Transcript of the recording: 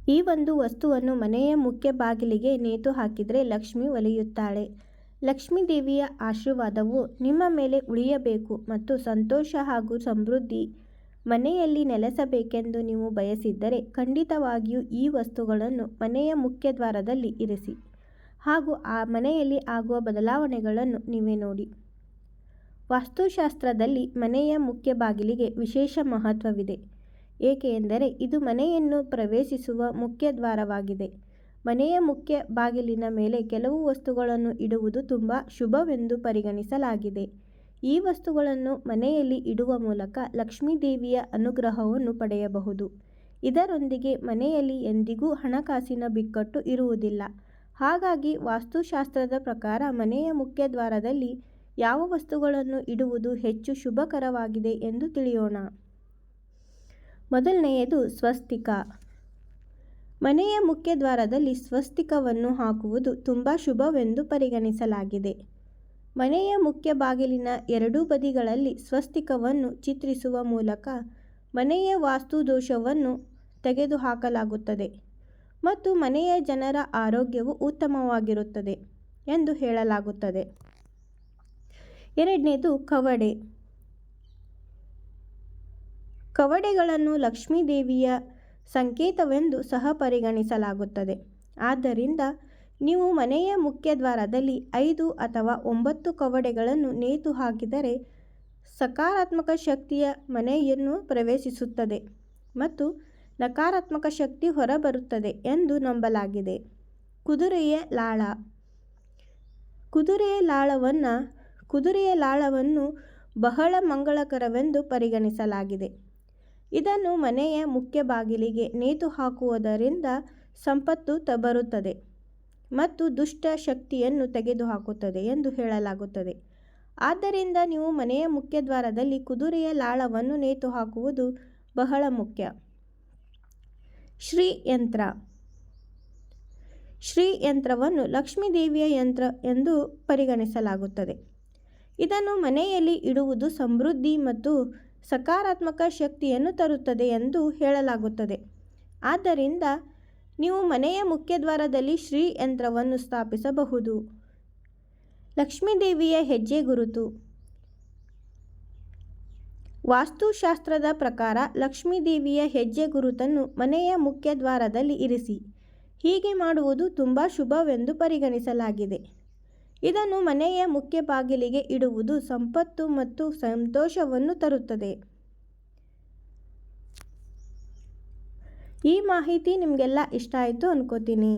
ಈ ಒಂದು ವಸ್ತುವನ್ನು ಮನೆಯ ಮುಖ್ಯ ಬಾಗಿಲಿಗೆ ನೇತು ಹಾಕಿದರೆ ಲಕ್ಷ್ಮಿ ಒಲಿಯುತ್ತಾಳೆ. ಲಕ್ಷ್ಮೀ ದೇವಿಯ ಆಶೀರ್ವಾದವು ನಿಮ್ಮ ಮೇಲೆ ಉಳಿಯಬೇಕು ಮತ್ತು ಸಂತೋಷ ಹಾಗೂ ಸಮೃದ್ಧಿ ಮನೆಯಲ್ಲಿ ನೆಲೆಸಬೇಕೆಂದು ನೀವು ಬಯಸಿದ್ದರೆ ಖಂಡಿತವಾಗಿಯೂ ಈ ವಸ್ತುಗಳನ್ನು ಮನೆಯ ಮುಖ್ಯ ದ್ವಾರದಲ್ಲಿ ಇರಿಸಿ ಹಾಗೂ ಆ ಮನೆಯಲ್ಲಿ ಆಗುವ ಬದಲಾವಣೆಗಳನ್ನು ನೀವೇ ನೋಡಿ. ವಾಸ್ತುಶಾಸ್ತ್ರದಲ್ಲಿ ಮನೆಯ ಮುಖ್ಯ ಬಾಗಿಲಿಗೆ ವಿಶೇಷ ಮಹತ್ವವಿದೆ, ಏಕೆಂದರೆ ಇದು ಮನೆಯನ್ನು ಪ್ರವೇಶಿಸುವ ಮುಖ್ಯ ದ್ವಾರವಾಗಿದೆ. ಮನೆಯ ಮುಖ್ಯ ಬಾಗಿಲಿನ ಮೇಲೆ ಕೆಲವು ವಸ್ತುಗಳನ್ನು ಇಡುವುದು ತುಂಬ ಶುಭವೆಂದು ಪರಿಗಣಿಸಲಾಗಿದೆ. ಈ ವಸ್ತುಗಳನ್ನು ಮನೆಯಲ್ಲಿ ಇಡುವ ಮೂಲಕ ಲಕ್ಷ್ಮೀ ದೇವಿಯ ಅನುಗ್ರಹವನ್ನು ಪಡೆಯಬಹುದು. ಇದರೊಂದಿಗೆ ಮನೆಯಲ್ಲಿ ಎಂದಿಗೂ ಹಣಕಾಸಿನ ಬಿಕ್ಕಟ್ಟು ಇರುವುದಿಲ್ಲ. ಹಾಗಾಗಿ ವಾಸ್ತುಶಾಸ್ತ್ರದ ಪ್ರಕಾರ ಮನೆಯ ಮುಖ್ಯ ದ್ವಾರದಲ್ಲಿ ಯಾವ ವಸ್ತುಗಳನ್ನು ಇಡುವುದು ಹೆಚ್ಚು ಶುಭಕರವಾಗಿದೆ ಎಂದು ತಿಳಿಯೋಣ. ಮೊದಲನೆಯದು ಸ್ವಸ್ತಿಕ. ಮನೆಯ ಮುಖ್ಯ ದ್ವಾರದಲ್ಲಿ ಸ್ವಸ್ತಿಕವನ್ನು ಹಾಕುವುದು ತುಂಬ ಶುಭವೆಂದು ಪರಿಗಣಿಸಲಾಗಿದೆ. ಮನೆಯ ಮುಖ್ಯ ಬಾಗಿಲಿನ ಎರಡೂ ಬದಿಗಳಲ್ಲಿ ಸ್ವಸ್ತಿಕವನ್ನು ಚಿತ್ರಿಸುವ ಮೂಲಕ ಮನೆಯ ವಾಸ್ತು ದೋಷವನ್ನು ತೆಗೆದುಹಾಕಲಾಗುತ್ತದೆ ಮತ್ತು ಮನೆಯ ಜನರ ಆರೋಗ್ಯವು ಉತ್ತಮವಾಗಿರುತ್ತದೆ ಎಂದು ಹೇಳಲಾಗುತ್ತದೆ. ಎರಡನೇದು ಕವಡೆ. ಕವಡೆಗಳನ್ನು ಲಕ್ಷ್ಮೀ ದೇವಿಯ ಸಂಕೇತವೆಂದು ಸಹ ಪರಿಗಣಿಸಲಾಗುತ್ತದೆ. ಆದ್ದರಿಂದ ನೀವು ಮನೆಯ ಮುಖ್ಯ ದ್ವಾರದಲ್ಲಿ 5 ಅಥವಾ 9 ಕವಡೆಗಳನ್ನು ನೇತು ಹಾಕಿದರೆ ಸಕಾರಾತ್ಮಕ ಶಕ್ತಿಯ ಮನೆಯನ್ನು ಪ್ರವೇಶಿಸುತ್ತದೆ ಮತ್ತು ನಕಾರಾತ್ಮಕ ಶಕ್ತಿ ಹೊರಬರುತ್ತದೆ ಎಂದು ನಂಬಲಾಗಿದೆ. ಕುದುರೆಯ ಲಾಳ. ಕುದುರೆಯ ಲಾಳವನ್ನು ಬಹಳ ಮಂಗಳಕರವೆಂದು ಪರಿಗಣಿಸಲಾಗಿದೆ. ಇದನ್ನು ಮನೆಯ ಮುಖ್ಯ ಬಾಗಿಲಿಗೆ ನೇತು ಹಾಕುವುದರಿಂದ ಸಂಪತ್ತು ಬರುತ್ತದೆ ಮತ್ತು ದುಷ್ಟ ಶಕ್ತಿಯನ್ನು ತೆಗೆದುಹಾಕುತ್ತದೆ ಎಂದು ಹೇಳಲಾಗುತ್ತದೆ. ಆದ್ದರಿಂದ ನೀವು ಮನೆಯ ಮುಖ್ಯ ದ್ವಾರದಲ್ಲಿ ಕುದುರೆಯ ಲಾಳವನ್ನು ನೇತು ಹಾಕುವುದು ಬಹಳ ಮುಖ್ಯ. ಶ್ರೀ ಯಂತ್ರ. ಶ್ರೀ ಯಂತ್ರವನ್ನು ಲಕ್ಷ್ಮೀ ದೇವಿಯ ಯಂತ್ರ ಎಂದು ಪರಿಗಣಿಸಲಾಗುತ್ತದೆ. ಇದನ್ನು ಮನೆಯಲ್ಲಿ ಇಡುವುದು ಸಮೃದ್ಧಿ ಮತ್ತು ಸಕಾರಾತ್ಮಕ ಶಕ್ತಿಯನ್ನು ತರುತ್ತದೆ ಎಂದು ಹೇಳಲಾಗುತ್ತದೆ. ಆದ್ದರಿಂದ ನೀವು ಮನೆಯ ಮುಖ್ಯ ದ್ವಾರದಲ್ಲಿ ಶ್ರೀ ಯಂತ್ರವನ್ನು ಸ್ಥಾಪಿಸಬಹುದು. ಲಕ್ಷ್ಮೀ ದೇವಿಯ ಹೆಜ್ಜೆ ಗುರುತು. ವಾಸ್ತುಶಾಸ್ತ್ರದ ಪ್ರಕಾರ ಲಕ್ಷ್ಮೀ ದೇವಿಯ ಹೆಜ್ಜೆ ಗುರುತನ್ನು ಮನೆಯ ಮುಖ್ಯ ದ್ವಾರದಲ್ಲಿ ಇರಿಸಿ. ಹೀಗೆ ಮಾಡುವುದು ತುಂಬ ಶುಭವೆಂದು ಪರಿಗಣಿಸಲಾಗಿದೆ. ಇದನ್ನು ಮನೆಯ ಮುಖ್ಯ ಬಾಗಿಲಿಗೆ ಇಡುವುದು ಸಂಪತ್ತು ಮತ್ತು ಸಂತೋಷವನ್ನು ತರುತ್ತದೆ. ಈ ಮಾಹಿತಿ ನಿಮಗೆಲ್ಲ ಇಷ್ಟ ಆಯಿತು ಅನ್ಕೋತೀನಿ.